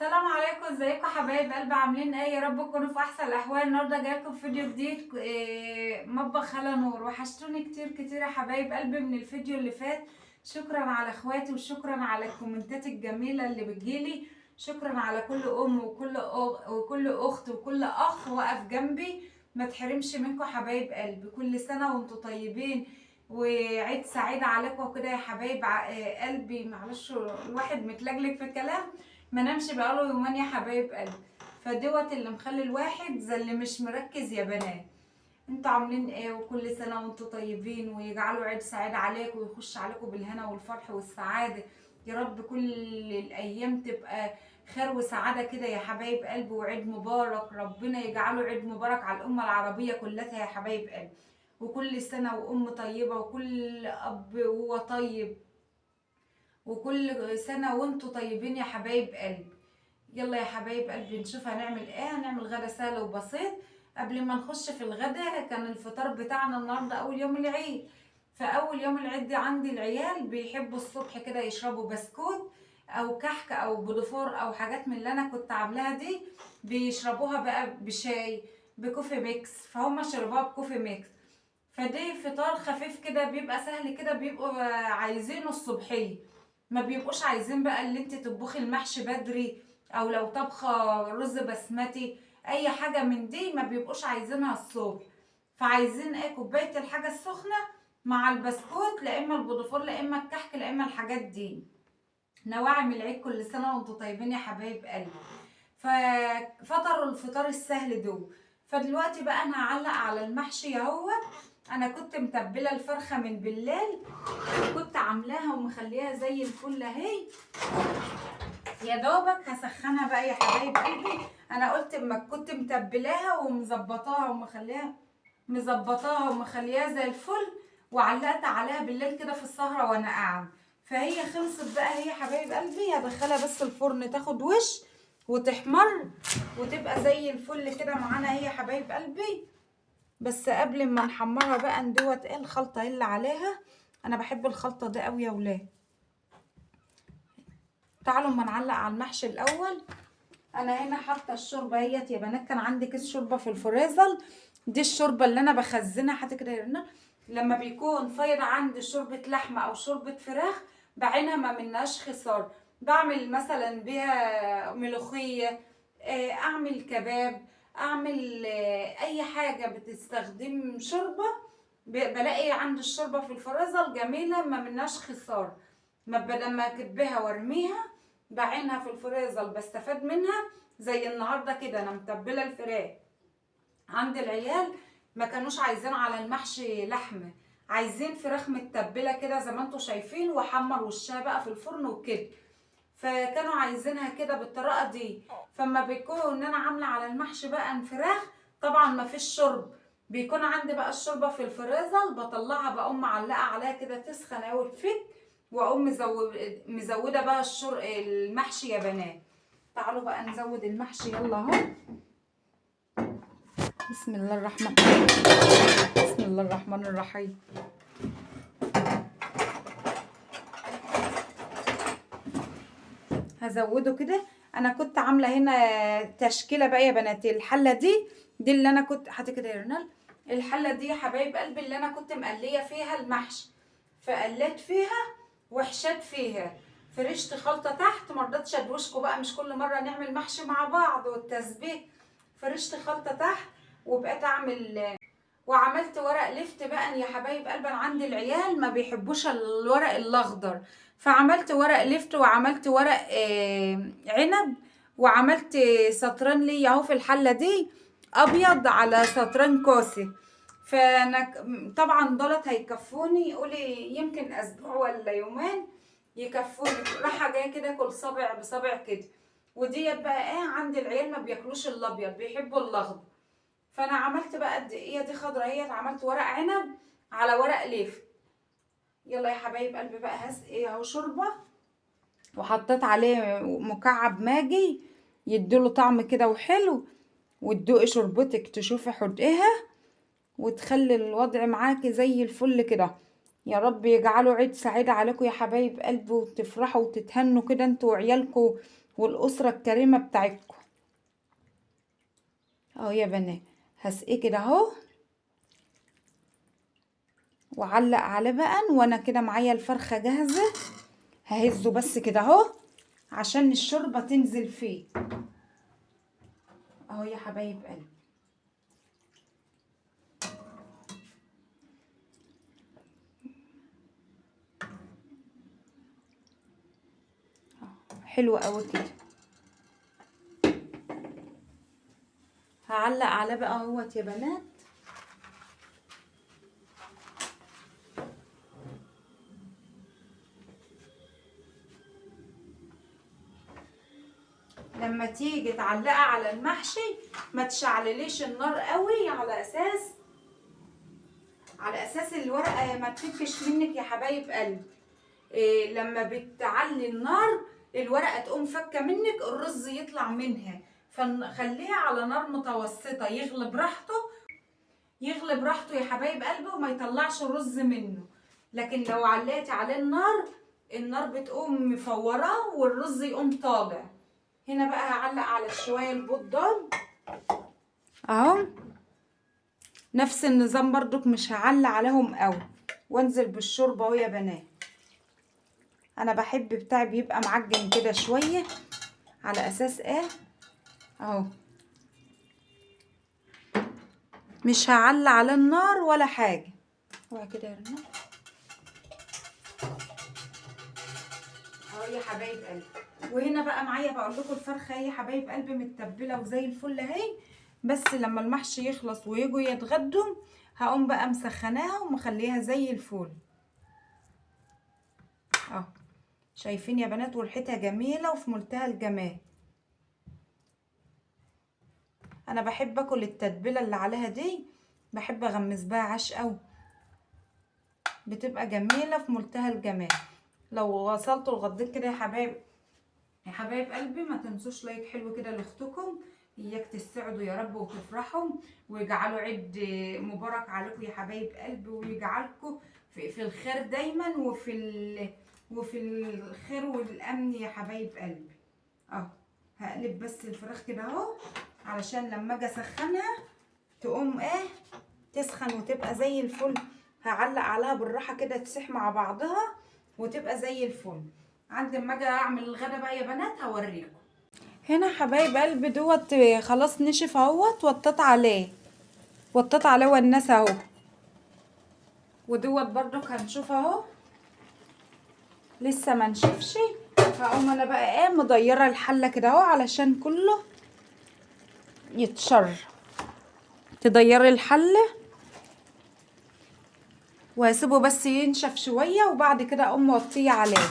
السلام عليكم، ازيكم حبايب قلبي؟ عاملين ايه؟ يا رب تكونوا في احسن الاحوال. النهارده جايلكم فيديو جديد، مطبخ خالة نور. وحشتوني كتير كتير يا حبايب قلبي من الفيديو اللي فات. شكرا على اخواتي وشكرا على الكومنتات الجميله اللي بتجيلي. شكرا على كل ام وكل اخت وكل اخ وقف جنبي. ما تحرمش منكم حبايب قلبي. كل سنه وانتم طيبين وعيد سعيد عليكم كده يا حبايب قلبي. معلش الواحد متلجلج في الكلام، ما نامش بقاله يومين يا حبايب قلبي. فدوت اللي مخلي الواحد زي اللي مش مركز يا بنات. انتوا عاملين ايه؟ وكل سنه وانتوا طيبين، ويجعلوا عيد سعيد عليكم ويخش عليكم بالهنا والفرح والسعاده. يا رب كل الايام تبقى خير وسعاده كده يا حبايب قلبي، وعيد مبارك. ربنا يجعله عيد مبارك على الامه العربيه كلها يا حبايب قلبي. وكل سنه وام طيبه وكل اب وهو طيب، وكل سنه وانتوا طيبين يا حبايب قلبي. يلا يا حبايب قلبي نشوف هنعمل ايه. هنعمل غدا سهل وبسيط. قبل ما نخش في الغدا، كان الفطار بتاعنا النهارده اول يوم العيد. فاول يوم العيد دي عندي العيال بيحبوا الصبح كده يشربوا بسكوت او كحك او بودفور او حاجات من اللي انا كنت عاملاها دي. بيشربوها بقى بشاي بكوفي ميكس، فهم شربوها بكوفي ميكس. فدي فطار خفيف كده بيبقى سهل كده، بيبقوا عايزينه الصبحيه. ما بيبقوش عايزين بقى اللي انت تطبخي المحشي بدري، او لو طبخه رز بسمتي اي حاجه من دي ما بيبقوش عايزينها الصبح. فعايزين ايه؟ كوبايه الحاجه السخنه مع البسكوت، لا اما البودفور لا اما الكحك لا اما الحاجات دي. نواعم العيد كل سنه وانتم طيبين يا حبايب قلبي. ففطروا الفطار السهل دول. فدلوقتي بقى انا هعلق على المحشي اهوت. انا كنت متبله الفرخه من بالليل، وكنت عاملاها ومخليها زي الفل اهي. يا دوبك هسخنها بقى يا حبايب قلبي. انا قلت اما كنت متبلاها ومخلياها زي الفل، وعلقت عليها بالليل كده في السهره وانا قاعده. فهي خلصت بقى هي حبايب قلبي. هدخلها بس الفرن تاخد وش وتحمر وتبقى زي الفل كده معانا هي حبايب قلبي. بس قبل ما نحمرها بقى ندوت ايه الخلطه اللي عليها. انا بحب الخلطه دي قوي يا ولاد. تعالوا اما نعلق على المحشي الاول. انا هنا حاطه الشوربه اهيت يا بنات. كان عندي كيس شوربه في الفريزر. دي الشوربه اللي انا بخزنها حتى كده هنا. لما بيكون فايض عندي شوربه لحمه او شوربه فراخ بعينها ما مناش خسار. بعمل مثلا بيها ملوخيه، اعمل كباب، اعمل اي حاجه بتستخدم شوربه. بلاقي عندي الشوربه في الفريزر جميله ما مناش خسار. ما بدل ما اكبها وارميها بعينها في الفريزر بستفاد منها. زي النهارده كده انا متبله الفراخ عند العيال. ما كانوش عايزين على المحشي لحمه، عايزين فراخ متبله كده زي ما انتم شايفين، واحمر وشها بقى في الفرن وكده. فكانوا عايزينها كده بالطريقه دي. فما بيكون ان انا عامله على المحشي بقى فراخ، طبعا ما فيش شرب. بيكون عندي بقى الشوربه في الفريزر بطلعها بقوم معلقه عليها كده تسخن اوي تفك، واقوم مزوده بقى المحشي يا بنات. تعالوا بقى نزود المحشي يلا اهو. بسم الله الرحمن بسم الله الرحمن الرحيم. هزوده كده. انا كنت عامله هنا تشكيله بقى يا بنات. الحله دي اللي انا كنت حاطه كده يا رنال. الحله دي يا حبايب قلبي اللي انا كنت مقليه فيها المحشي. فقليت فيها وحشات فيها. فرشت خلطه تحت. مرضتش ادوشكوا بقى، مش كل مره نعمل محشي مع بعض والتسبيك. فرشت خلطه تحت وبقيت اعمل. وعملت ورق لفت بقى يا حبايب قلبي. انا عندي العيال ما بيحبوش الورق الاخضر، فعملت ورق لفت وعملت ورق عنب. وعملت سطران ليا اهو في الحله دي، ابيض على سطران كوسي. فانا طبعا دولت هيكفوني قولي يمكن اسبوع ولا يومين يكفوني. راحه جايه كده كل صابع بصابع كده. وديت بقى ايه، عندي العيال ما بياكلوش الابيض بيحبوا الاخضر. فانا عملت بقى الدقيه دي خضرا اهيت. عملت ورق عنب على ورق ليف. يلا يا حبايب قلبي بقى هسقي اهو شوربه، وحطيت عليه مكعب ماجي يديله طعم كده وحلو. وتدوقي شوربتك تشوفي حدقها وتخلي الوضع معاكي زي الفل كده. يا رب يجعله عيد سعيد عليكم يا حبايب قلبي، وتفرحوا وتتهنوا كده انتوا وعيالكم والاسره الكريمه بتاعتكم. اهو يا بنات هسقيه كده اهو، وعلق عليه بقى. وانا كده معايا الفرخه جاهزه، ههزه بس كده اهو عشان الشوربه تنزل فيه. اهو يا حبايب قلبي، حلو قوي كده. هعلق عليه بقى اهوت يا بنات. لما تيجي تعلقي على المحشي ما تشعلليش النار قوي، على اساس الورقه ما تفكش منك يا حبايب قلبي. إيه لما بتعلي النار الورقه تقوم فكه منك، الرز يطلع منها. فخليها على نار متوسطه يغلي براحته، يغلي براحته يا حبايب قلبي، وما يطلعش الرز منه. لكن لو عليتي عليه النار بتقوم مفوراه والرز يقوم طالع. هنا بقى هعلق على الشوايه البيض دول اهو، نفس النظام برضك، مش هعلق عليهم قوي. وانزل بالشوربه اهو يا بنات. انا بحب بتاعي بيبقى معجن كده شويه، على اساس ايه اهو، مش هعلق على النار ولا حاجه. هو كده يا رنا اهو يا حبايب قلبي. وهنا بقى معايا بقول لكم الفرخه اهي يا حبايب قلبي متبله وزي الفل اهي. بس لما المحشي يخلص ويجوا يتغدوا هقوم بقى مسخناها ومخليها زي الفل اهو. شايفين يا بنات؟ وريحتها جميله وفي منتهى الجمال. انا بحب اكل التتبيله اللي عليها دي، بحب اغمس بها عيش قوي، بتبقى جميله في منتهى الجمال. لو وصلتوا لغايه كده يا حبايب قلبي ما تنسوش لايك حلو كده لاختكم. اياك تسعدوا يا رب وتفرحوا، ويجعلوا عيد مبارك عليكم يا حبايب قلبي، ويجعلكم في الخير دايما، وفي الخير والامن يا حبايب قلبي. اهو هقلب بس الفراخ كده اهو علشان لما اجي اسخنها تقوم تسخن وتبقى زي الفل. هعلق عليها بالراحه كده تسيح مع بعضها وتبقى زي الفل. عند ما اجي اعمل الغدا بقى يا بنات هوريكم. هنا حبايب قلبي دوت خلاص نشف اهوت، وطيت عليه والناس اهو. ودوت برضك هنشوف اهو لسه ما نشفش. هقوم انا بقى مضيره الحله كده اهو علشان كله يتشر. تضيري الحله وهسيبه بس ينشف شويه، وبعد كده اقوم موطيه عليه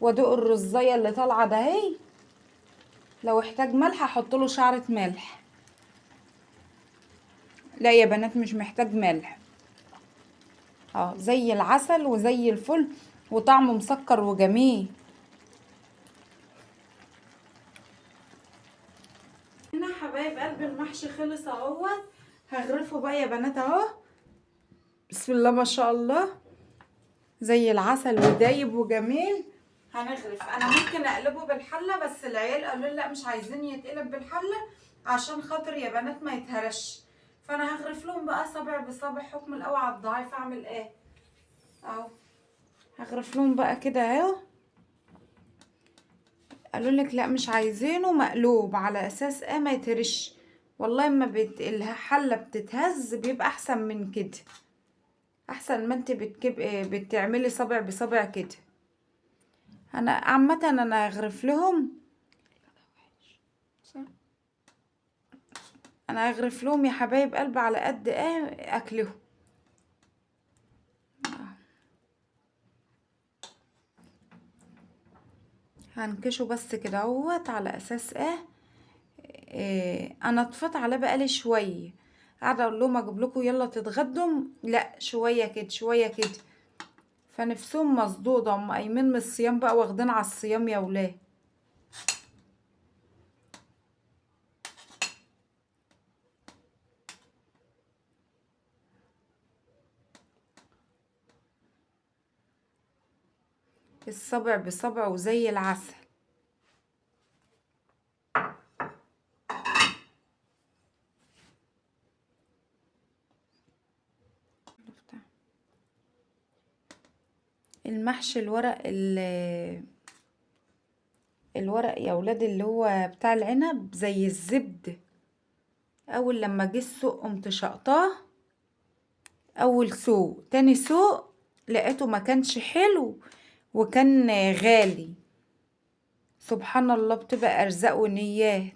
وادوق الرزايه اللي طالعه ده اهي. لو احتاج ملح احط له شعره ملح. لا يا بنات مش محتاج ملح. زي العسل وزي الفل، وطعمه مسكر وجميل. هنا حبايب قلبي المحشي خلص اهوت. هغرفه بقى يا بنات اهو. بسم الله ما شاء الله، زي العسل ودايب وجميل. هنغرف. انا ممكن اقلبه بالحله بس العيال قالوا لي لا مش عايزين يتقلب بالحله عشان خاطر يا بنات ما يتهرش. فانا هغرف لهم بقى صابع بصابع، حكم القوي على الضعيف اعمل ايه اهو. هغرف لهم بقى كده اهو. قالوا لك لا مش عايزينه مقلوب على اساس ما يتهرش. والله ما الحله بتتهز بيبقى احسن من كده، احسن ما انت بتعملي صابع بصابع كده. انا عامه انا هغرف لهم، انا هغرف لهم يا حبايب قلبي على قد اكلهم. هنكشه بس كده اهوت على اساس انا طفيت عليه بقالي شويه، قاعده اقول لهم اجيب لكم يلا تتغدوا، لا شويه كده شويه كده. فنفسهم مصدوده، هم قايمين من الصيام بقى، واخدين على الصيام يا ولاد. الصبع بصبع وزي العسل. المحشي الورق يا ولاد اللي هو بتاع العنب زي الزبد. اول لما جه السوق قمت شقطاه، اول سوق تاني سوق لقيته ما كانش حلو وكان غالي. سبحان الله، بتبقى ارزاق ونيات.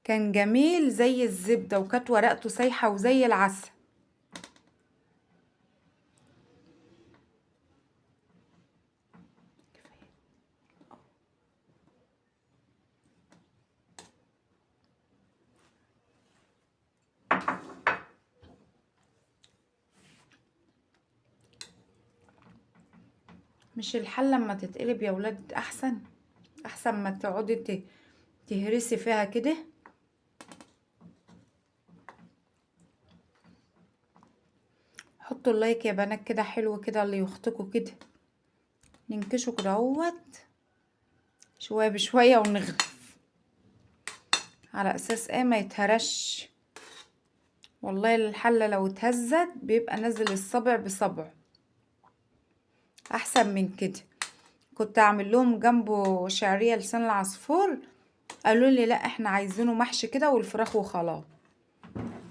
كان جميل زي الزبدة وكانت ورقته سايحة وزي العسل. مش الحلة لما تتقلب يا ولاد احسن ما تقعدي تهرسي فيها كده. حطوا اللايك يا بنات كده، حلو كده اللي يخطكوا كده. ننكشه كده اهوت شويه بشويه ونغرف على اساس ايه ما يتهرش. والله الحله لو اتهزت بيبقى نازل الصبع بصبع احسن من كده. كنت اعمل لهم جنبه شعريه لسان العصفور، قالوا لي لا احنا عايزينه محشي كده والفراخ وخلاص.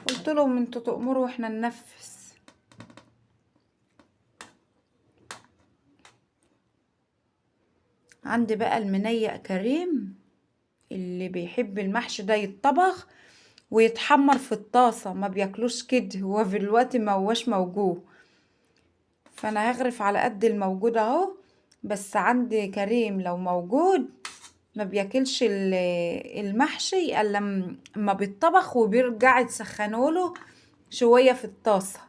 قلت لهم انتوا تأمروا واحنا ننفذ. عندي بقى المنيق كريم، اللي بيحب المحشي ده يتطبخ ويتحمر في الطاسة، ما بياكلوش كده، هو في الوقت ما هوش موجود. فانا هغرف على قد الموجود اهو. بس عندي كريم لو موجود ما بياكلش المحشي الا لما بيتطبخ وبيرجع تسخنوله شوية في الطاسة.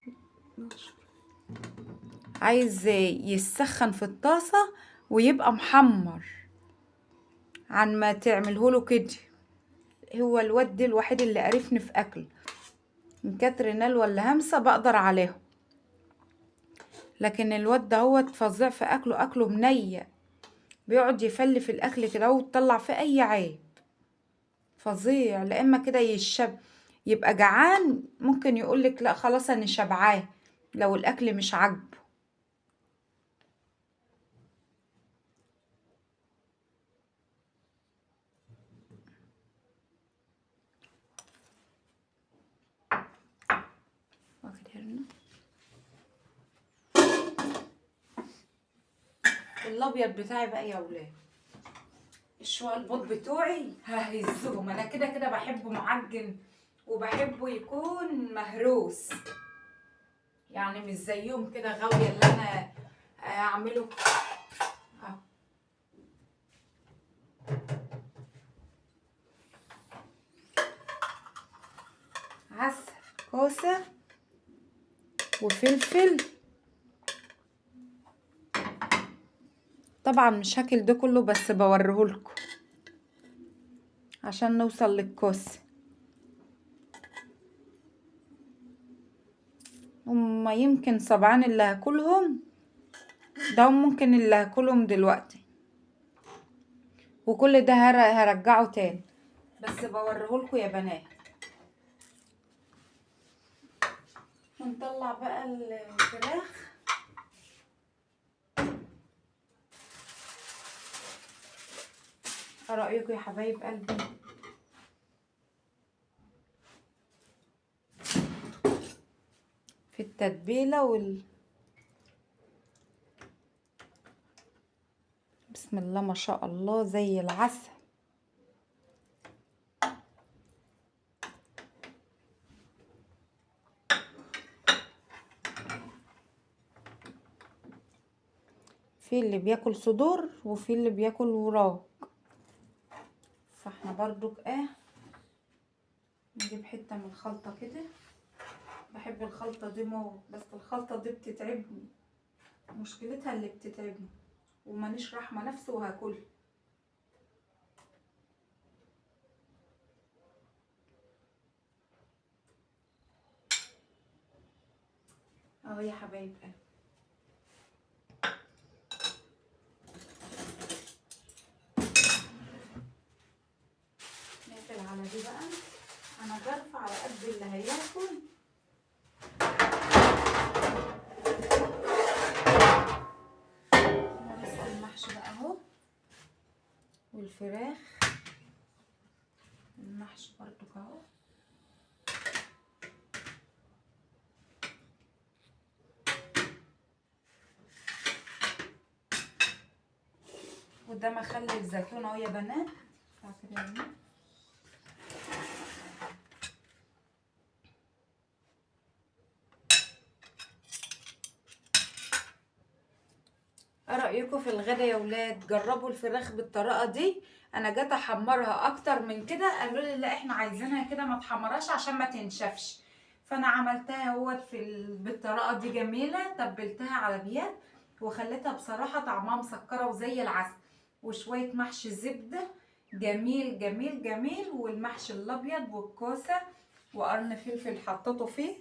عايز يسخن في الطاسة ويبقى محمر عن ما تعملهوله كده. هو الواد ده الوحيد اللي قرفني في اكل، من كتر نال ولا همسة بقدر عليهم. لكن الواد ده هو فظيع في اكله منية، بيقعد يفل في الاكل كده ويطلع فيه اي عيب. فظيع. لا اما كده يبقى جعان ممكن يقولك لا خلاص انا شبعاه لو الاكل مش عاجبه. واخد هرنا الابيض بتاعي بقى يا ولاد. الشوية البيض بتوعي ههزهم. انا كده كده بحبه معجن وبحبه يكون مهروس، يعني مش زيهم كده غاوية اللي انا اعمله. عسل، كوسة وفلفل. طبعا مش هاكل ده كله بس بوريهولكم عشان نوصل للكوسة. هما يمكن 7 اللي هاكلهم، ده ممكن اللي هاكلهم دلوقتي، وكل ده هرجعه تاني بس بوريهولكم يا بنات. ونطلع بقى الفراخ. ايه رأيكم يا حبايب قلبي؟ في التتبيلة بسم الله ما شاء الله زي العسل. في اللي بياكل صدور وفي اللي بياكل وراك، فاحنا برضو نجيب حتة من الخلطة كده. بحب الخلطة دي موت، بس الخلطة دي بتتعبني، مشكلتها اللي بتتعبني ومانيش رحمة نفسي وهاكلها. اهو يا حبايب قلبي. نقفل على دي بقى. انا برفع على قد اللي هياكل. والفراخ المحشي برضو اهو. وده مخلل الزيتون اهو يا بنات. ايه رايكم في الغدا يا ولاد؟ جربوا الفراخ بالطريقه دي. انا جيت احمرها اكتر من كده، قالوا لي لا احنا عايزينها كده ما تحمرهاش عشان ما تنشفش، فانا عملتها اهوت بالطريقه دي جميله. تبلتها على بيات وخليتها بصراحه طعمها مسكره وزي العسل، وشويه محشي زبده جميل جميل جميل، والمحشي الابيض والكوسه وقرن فلفل حطيته فيه.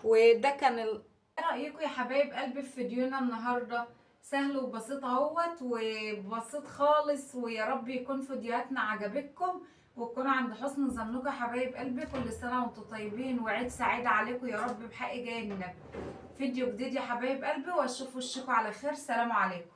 وده كان ايه رايكم يا حبايب قلبي في فيديونا النهارده؟ سهل وبسيط اهوت وبسيط خالص، ويا رب يكون فيديوهاتنا عجبتكم وتكونوا عند حسن ظنكم يا حبايب قلبي. كل سنه وانتم طيبين وعيد سعيد عليكم يا رب بحق جاي النبي. فيديو جديد يا حبايب قلبي، واشوف وشكم على خير. سلام عليكم.